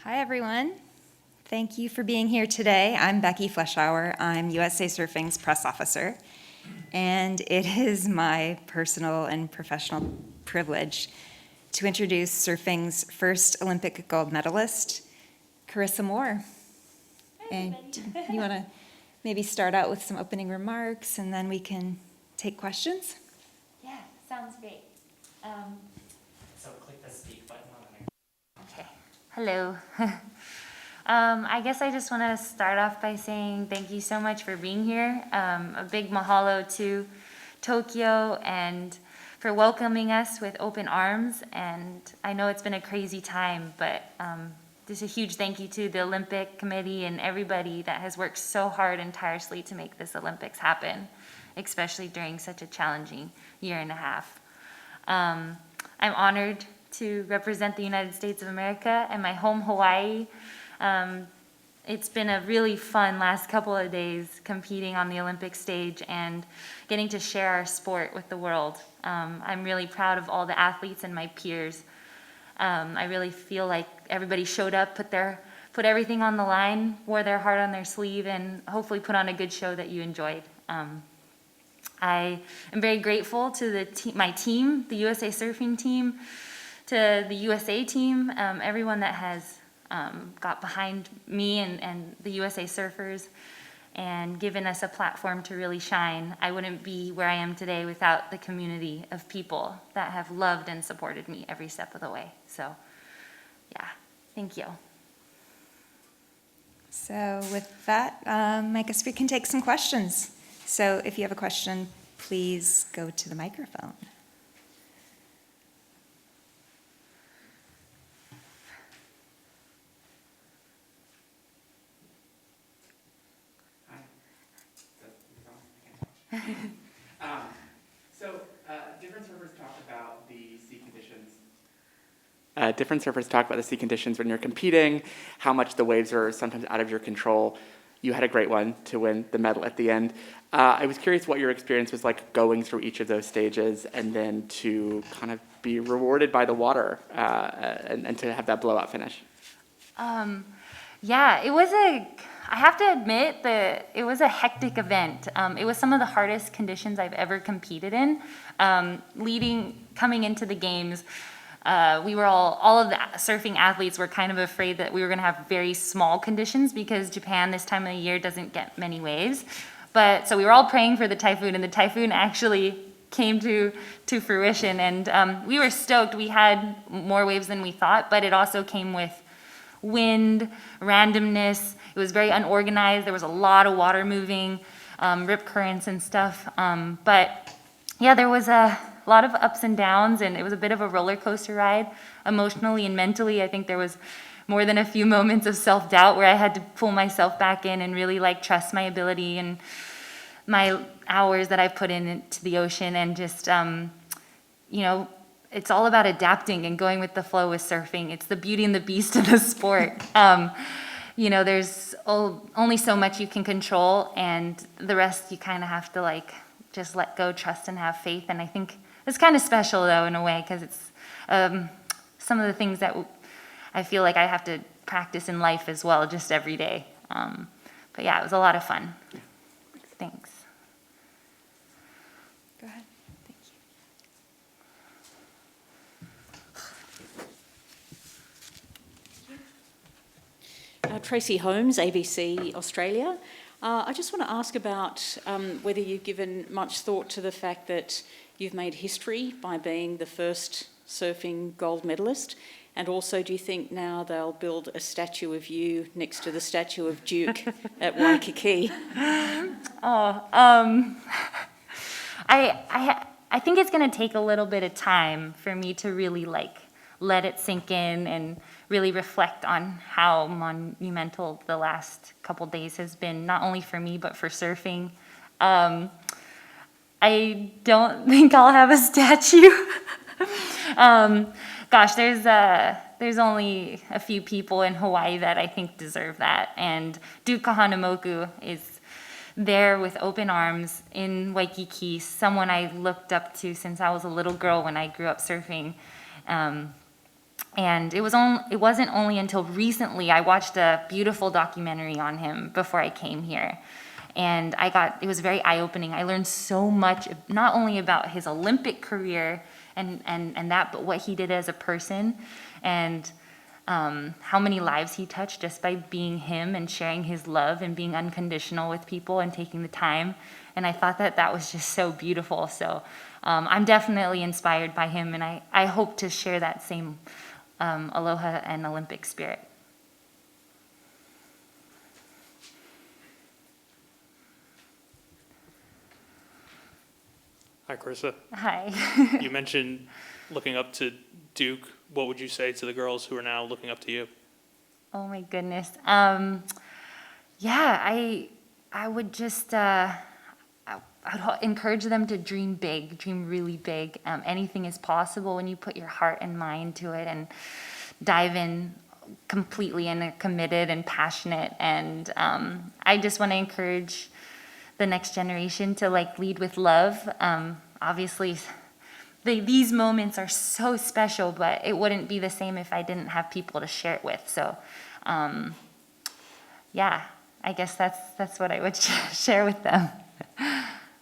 Hi, everyone. Thank you for being here today. I'm Becky Fleschauer. I'm USA Surfing's press officer, and it is my personal and professional privilege to introduce surfing's first Olympic gold medalist, Carissa Moore. And you want to maybe start out with some opening remarks, and then we can take questions? Yeah, sounds great. So click the speak button on the next. Okay. Hello. I guess I just want to start off by saying thank you so much for being here. A big mahalo to Tokyo and for welcoming us with open arms. And I know it's been a crazy time, but just a huge thank you to the Olympic Committee and everybody that has worked so hard and tirelessly to make this Olympics happen, especially during such a challenging year and a half. I'm honored to represent the United States of America and my home Hawaii. It's been a really fun last couple of days competing on the Olympic stage and getting to share our sport with the world. I'm really proud of all the athletes and my peers. I really feel like everybody showed up, put everything on the line, wore their heart on their sleeve, and hopefully put on a good show that you enjoyed. I am very grateful to my team, the USA Surfing team, to the USA team, everyone that has got behind me and the USA Surfers and given us a platform to really shine. I wouldn't be where I am today without the community of people that have loved and supported me every step of the way. So, yeah, thank you. So with that, I guess we can take some questions. So if you have a question, please go to the microphone. Different surfers talk about the sea conditions. Different surfers talk about the sea conditions when you're competing, how much the waves are sometimes out of your control. You had a great one to win the medal at the end. I was curious what your experience was like going through each of those stages and then to kind of be rewarded by the water and to have that blowout finish. Yeah, I have to admit that it was a hectic event. It was some of the hardest conditions I've ever competed in. Coming into the games, we were all of the surfing athletes were kind of afraid that we were gonna have very small conditions because Japan this time of the year doesn't get many waves. So we were all praying for the typhoon, and the typhoon actually came to fruition, and we were stoked. We had more waves than we thought, but it also came with wind, randomness. It was very unorganized. There was a lot of water moving, rip currents and stuff. But yeah, there was a lot of ups and downs, and it was a bit of a roller coaster ride, emotionally and mentally. I think there was more than a few moments of self-doubt where I had to pull myself back in and really trust my ability and my hours that I've put into the ocean, and just, it's all about adapting and going with the flow with surfing. It's the beauty and the beast of the sport. There's only so much you can control, and the rest you kind of have to just let go, trust, and have faith. And I think it's kind of special though in a way, because it's some of the things that I feel like I have to practice in life as well, just every day. But yeah, it was a lot of fun. Thanks. Go ahead. Thank you. Tracy Holmes, ABC Australia. I just want to ask about whether you've given much thought to the fact that you've made history by being the first surfing gold medalist, and also do you think now they'll build a statue of you next to the statue of Duke at Waikiki? I think it's going to take a little bit of time for me to really let it sink in and really reflect on how monumental the last couple days has been, not only for me, but for surfing. I don't think I'll have a statue. There's only a few people in Hawaii that I think deserve that. And Duke Kahanamoku is there with open arms in Waikiki, someone I looked up to since I was a little girl when I grew up surfing. And it wasn't only until recently I watched a beautiful documentary on him before I came here. And it was very eye-opening. I learned so much, not only about his Olympic career and that, but what he did as a person, and how many lives he touched just by being him and sharing his love and being unconditional with people and taking the time. And I thought that was just so beautiful. So I'm definitely inspired by him, and I hope to share that same aloha and Olympic spirit. Hi, Carissa. Hi. You mentioned looking up to Duke. What would you say to the girls who are now looking up to you? Oh my goodness. Yeah, I would just I would encourage them to dream big, dream really big. Anything is possible when you put your heart and mind to it and dive in completely and are committed and passionate. And I just want to encourage the next generation to lead with love. Obviously, these moments are so special, but it wouldn't be the same if I didn't have people to share it with. So, yeah, I guess that's what I would share with them.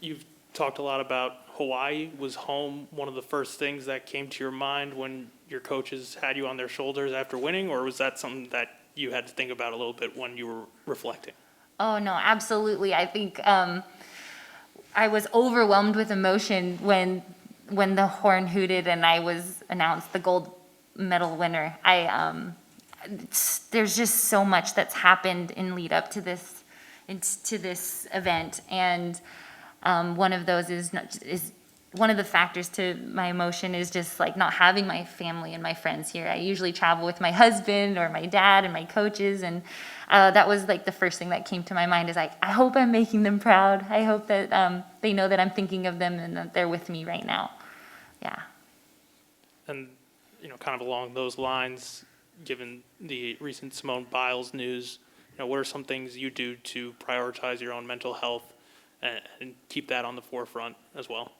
You've talked a lot about Hawaii. Was home one of the first things that came to your mind when your coaches had you on their shoulders after winning, or was that something that you had to think about a little bit when you were reflecting? Oh, no, absolutely. I think I was overwhelmed with emotion when the horn hooted and I was announced the gold medal winner. There's just so much that's happened in lead up to this event, and one of those is one of the factors to my emotion is just not having my family and my friends here. I usually travel with my husband or my dad and my coaches, and that was the first thing that came to my mind is I hope I'm making them proud. I hope that they know that I'm thinking of them and that they're with me right now. Yeah. And, kind of along those lines, given the recent Simone Biles news, what are some things you do to prioritize your own mental health and keep that on the forefront as well?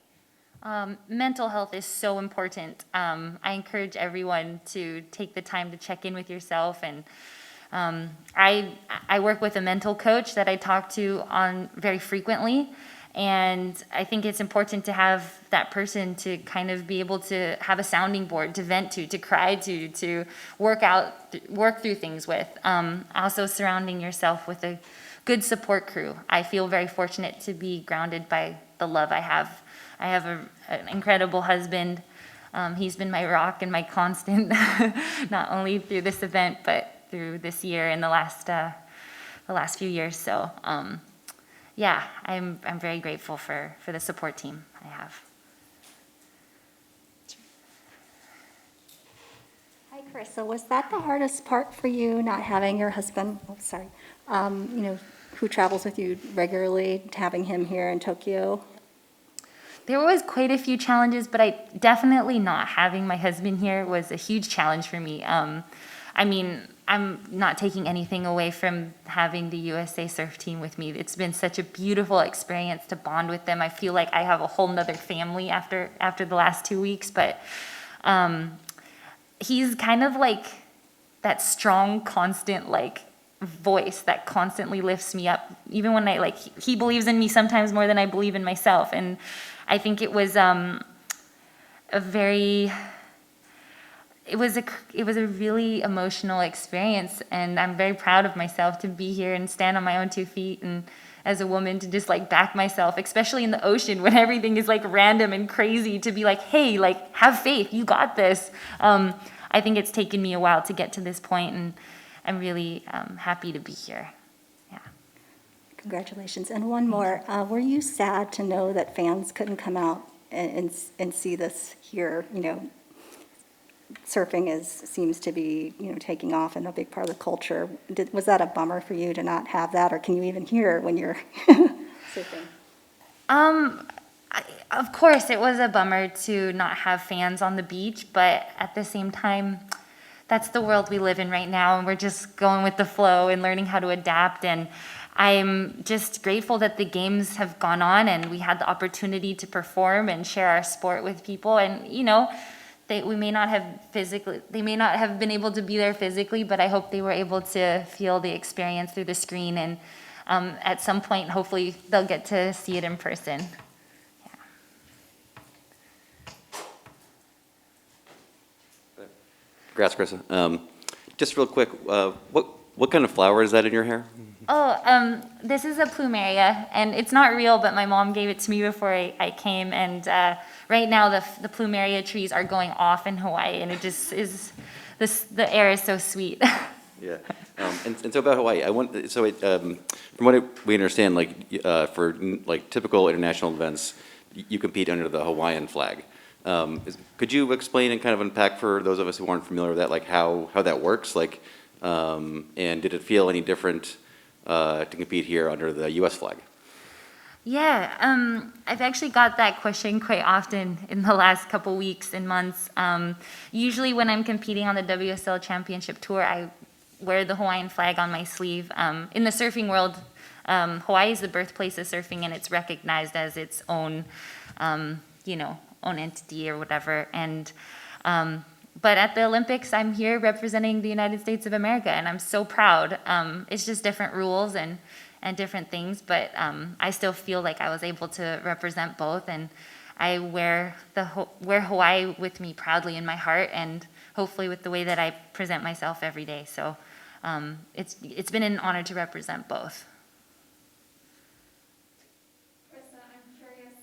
Mental health is so important. I encourage everyone to take the time to check in with yourself, and I work with a mental coach that I talk to on very frequently, and I think it's important to have that person to kind of be able to have a sounding board to vent to cry to work through things with. Also surrounding yourself with a good support crew. I feel very fortunate to be grounded by the love I have. I have an incredible husband. He's been my rock and my constant, not only through this event, but through this year and the last few years. So, yeah, I'm very grateful for the support team I have. Hi, Carissa. Was that the hardest part for you, not having your husband, who travels with you regularly, having him here in Tokyo? There was quite a few challenges, but definitely not having my husband here was a huge challenge for me. I'm not taking anything away from having the USA Surf team with me. It's been such a beautiful experience to bond with them. I feel like I have a whole nother family after the last 2 weeks, but he's kind of that strong, constant, voice that constantly lifts me up. Even when he believes in me sometimes more than I believe in myself. And I think it was it was a really emotional experience, and I'm very proud of myself to be here and stand on my own 2 feet, and as a woman to just back myself, especially in the ocean when everything is random and crazy, to be hey, have faith, you got this. I think it's taken me a while to get to this point, and I'm really happy to be here. Yeah. Congratulations. And one more. Were you sad to know that fans couldn't come out and see this here? Surfing seems to be, taking off and a big part of the culture. Was that a bummer for you to not have that, or can you even hear when you're surfing? Of course, it was a bummer to not have fans on the beach, but at the same time, that's the world we live in right now, and we're just going with the flow and learning how to adapt. And I'm just grateful that the games have gone on and we had the opportunity to perform and share our sport with people. And, they may not have been able to be there physically, but I hope they were able to feel the experience through the screen, and at some point, hopefully, they'll get to see it in person. Congrats, Carissa. Just real quick, what kind of flower is that in your hair? Oh, this is a Plumeria, and it's not real, but my mom gave it to me before I came, and right now the Plumeria trees are going off in Hawaii, and it just is, the air is so sweet. Yeah. And so about Hawaii, from what we understand, for typical international events, you compete under the Hawaiian flag. Could you explain and kind of unpack for those of us who aren't familiar with that, how that works? And did it feel any different to compete here under the U.S. flag? Yeah, I've actually got that question quite often in the last couple weeks and months. Usually when I'm competing on the WSL Championship Tour, I wear the Hawaiian flag on my sleeve. In the surfing world, Hawaii is the birthplace of surfing, and it's recognized as its own, own entity or whatever. And but at the Olympics, I'm here representing the United States of America, and I'm so proud. It's just different rules and different things, but I still feel like I was able to represent both, and I wear Hawaii with me proudly in my heart, and hopefully with the way that I present myself every day. So it's been an honor to represent both. Carissa, I'm curious.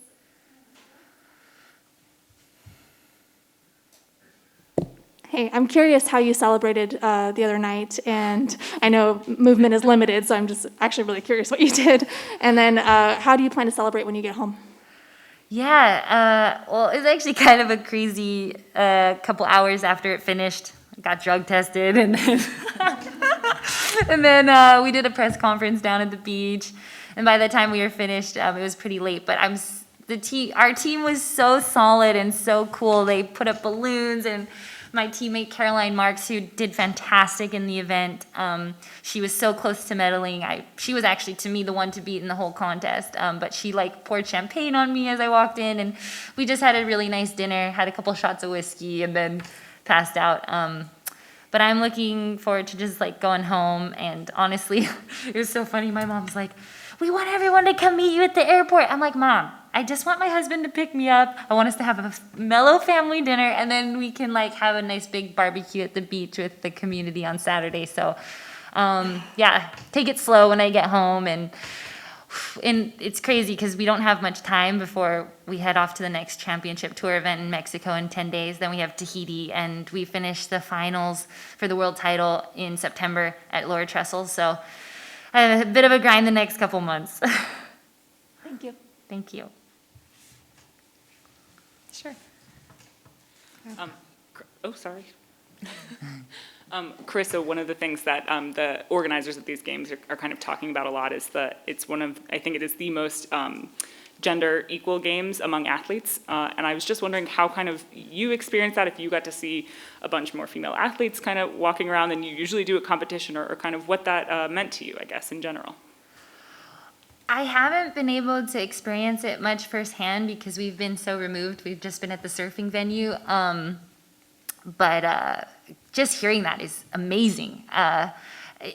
Hey, I'm curious how you celebrated the other night, and I know movement is limited, so I'm just actually really curious what you did. And then how do you plan to celebrate when you get home? Yeah, well, it was actually kind of a crazy couple hours after it finished. I got drug tested, and then we did a press conference down at the beach. And by the time we were finished, it was pretty late. But our team was so solid and so cool. They put up balloons, and my teammate Caroline Marks, who did fantastic in the event, she was so close to medaling. She was actually, to me, the one to beat in the whole contest, but she poured champagne on me as I walked in, and we just had a really nice dinner, had a couple shots of whiskey, and then passed out. But I'm looking forward to just going home, and honestly, it was so funny. My mom's like, "We want everyone to come meet you at the airport." I'm like, "Mom, I just want my husband to pick me up. I want us to have a mellow family dinner, and then we can have a nice big barbecue at the beach with the community on Saturday." So, yeah, take it slow when I get home, and it's crazy because we don't have much time before we head off to the next championship tour event in Mexico in 10 days. Then we have Tahiti, and we finish the finals for the world title in September at Lower Trestle. So, I have a bit of a grind the next couple months. Thank you. Thank you. Sure. Sorry. Carissa, one of the things that the organizers of these games are kind of talking about a lot is that I think it is the most gender equal games among athletes. And I was just wondering how kind of you experienced that, if you got to see a bunch more female athletes kind of walking around than you usually do at competition, or kind of what that meant to you, I guess, in general. I haven't been able to experience it much firsthand because we've been so removed. We've just been at the surfing venue. But just hearing that is amazing.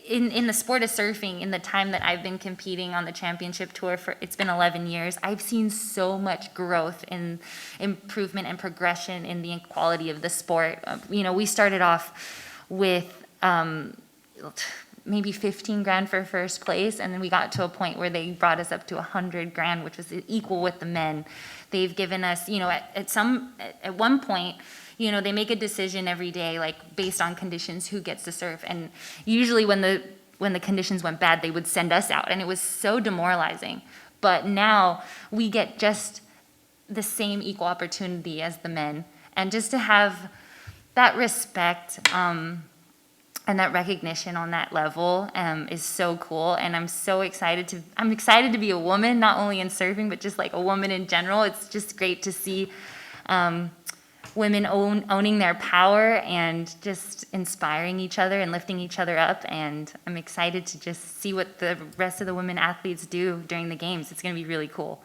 In the sport of surfing, in the time that I've been competing on the championship tour it's been 11 years, I've seen so much growth in improvement and progression in the quality of the sport. We started off with maybe 15 grand for first place, and then we got to a point where they brought us up to 100 grand, which was equal with the men. They've given us, at one point, they make a decision every day, based on conditions, who gets to surf. And usually when the conditions went bad, they would send us out, and it was so demoralizing. But now we get just the same equal opportunity as the men, and just to have that respect and that recognition on that level is so cool. And I'm so excited to be a woman, not only in surfing, but just a woman in general. It's just great to see women owning their power and just inspiring each other and lifting each other up. And I'm excited to just see what the rest of the women athletes do during the games. It's going to be really cool.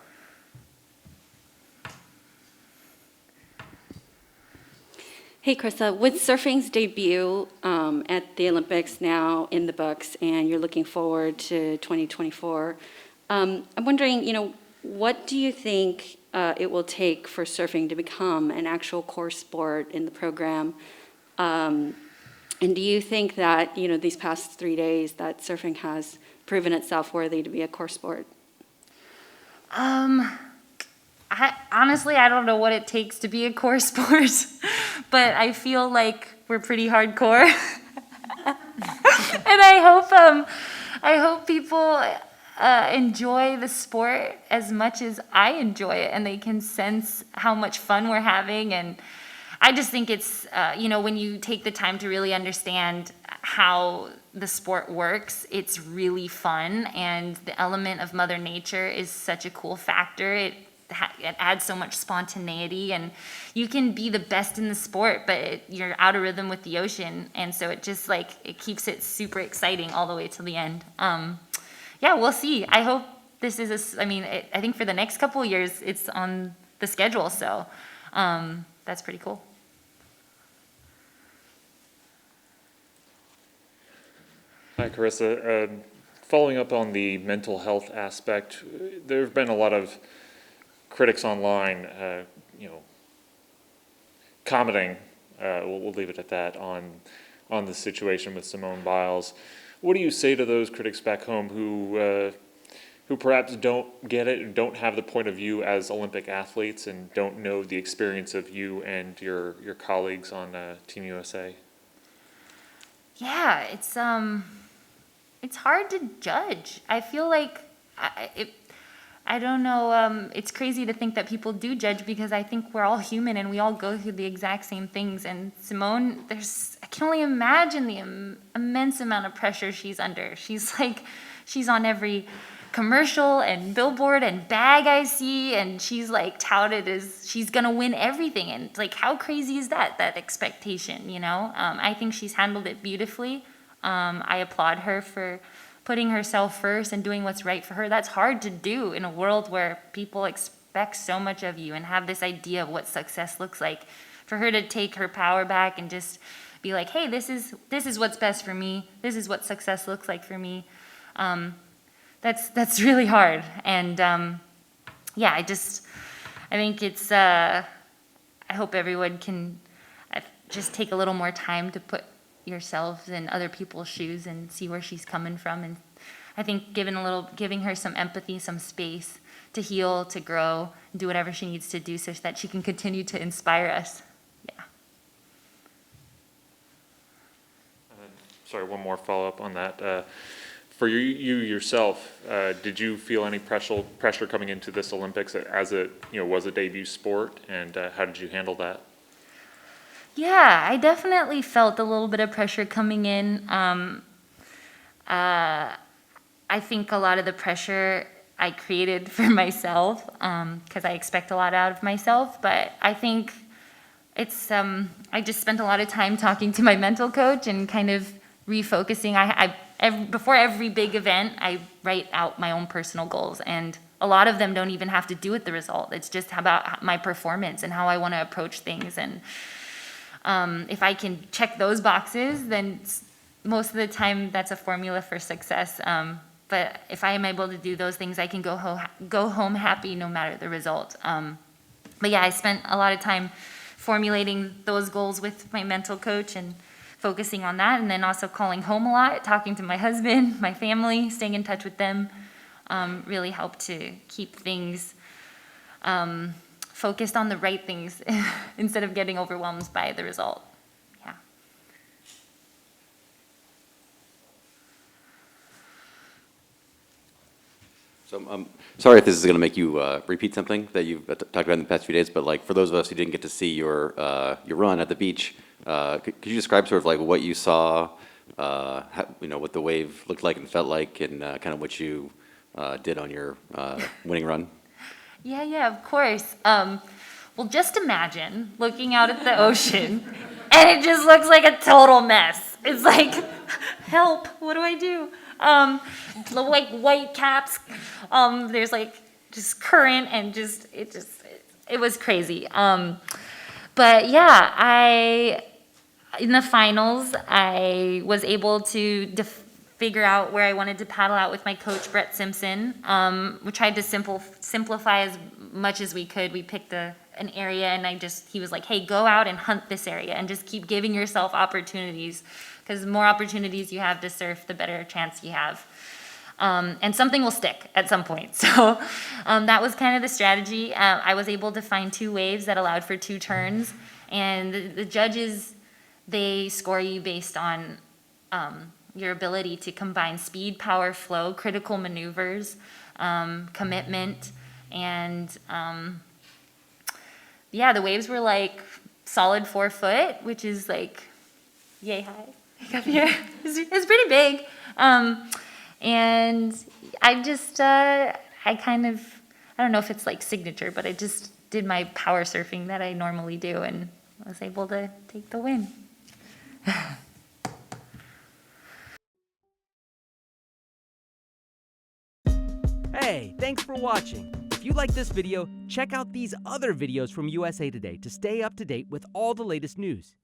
Hey, Carissa, with surfing's debut at the Olympics now in the books, and you're looking forward to 2024, I'm wondering, what do you think it will take for surfing to become an actual core sport in the program? And do you think that, these past 3 days that surfing has proven itself worthy to be a core sport? Honestly, I don't know what it takes to be a core sport, but I feel like we're pretty hardcore. And I hope people enjoy the sport as much as I enjoy it, and they can sense how much fun we're having. And I just think it's, when you take the time to really understand how the sport works, it's really fun, and the element of Mother Nature is such a cool factor. It adds so much spontaneity, and you can be the best in the sport, but you're out of rhythm with the ocean, and so it just it keeps it super exciting all the way to the end. Yeah, we'll see. I hope this is I think for the next couple of years it's on the schedule, so that's pretty cool. Hi, Carissa. Following up on the mental health aspect, there have been a lot of critics online, commenting, we'll leave it at that, on the situation with Simone Biles. What do you say to those critics back home who perhaps don't get it and don't have the point of view as Olympic athletes and don't know the experience of you and your colleagues on Team USA? Yeah, it's hard to judge. I feel like I don't know, it's crazy to think that people do judge, because I think we're all human and we all go through the exact same things. And Simone, I can only imagine the immense amount of pressure she's under. She's on every commercial and billboard and bag I see, and she's touted as she's gonna win everything. And how crazy is that expectation, I think she's handled it beautifully. I applaud her for putting herself first and doing what's right for her. That's hard to do in a world where people expect so much of you and have this idea of what success looks like. For her to take her power back and just be like, hey, this is what's best for me. This is what success looks like for me. That's really hard. And I think it's, I hope everyone can just take a little more time to put yourselves in other people's shoes and see where she's coming from. And I think giving her some empathy, some space to heal, to grow, do whatever she needs to do so that she can continue to inspire us. Yeah. Sorry, one more follow-up on that. For you yourself, did you feel any pressure coming into this Olympics as it was a debut sport, and how did you handle that? Yeah, I definitely felt a little bit of pressure coming in. I think a lot of the pressure I created for myself, because I expect a lot out of myself, but I think it's, I just spent a lot of time talking to my mental coach and kind of refocusing. Before every big event, I write out my own personal goals, and a lot of them don't even have to do with the result. It's just about my performance and how I want to approach things. And if I can check those boxes, then most of the time that's a formula for success. But if I am able to do those things, I can go home happy no matter the result. But yeah, I spent a lot of time formulating those goals with my mental coach and focusing on that, and then also calling home a lot, talking to my husband, my family, staying in touch with them, really helped to keep things focused on the right things instead of getting overwhelmed by the result. Yeah. So sorry if this is going to make you repeat something that you've talked about in the past few days, but for those of us who didn't get to see your run at the beach, could you describe sort of what you saw, what the wave looked like and felt like, and kind of what you did on your winning run? Yeah, of course. Well, just imagine looking out at the ocean and it just looks like a total mess. It's like, help, what do I do? White caps, there's just current and it was crazy. But yeah, in the finals, I was able to figure out where I wanted to paddle out with my coach, Brett Simpson. We tried to simplify as much as we could. We picked an area, and he was like, hey, go out and hunt this area and just keep giving yourself opportunities, because the more opportunities you have to surf, the better chance you have. And something will stick at some point. So that was kind of the strategy. I was able to find 2 waves that allowed for 2 turns, and the judges, they score you based on your ability to combine speed, power, flow, critical maneuvers, commitment, and yeah, the waves were like solid 4 foot, which is like yay high up here. It's pretty big. And I just, I don't know if it's like signature, but I just did my power surfing that I normally do and was able to take the win. Hey, thanks for watching. If you like this video, check out these other videos from USA Today to stay up to date with all the latest news.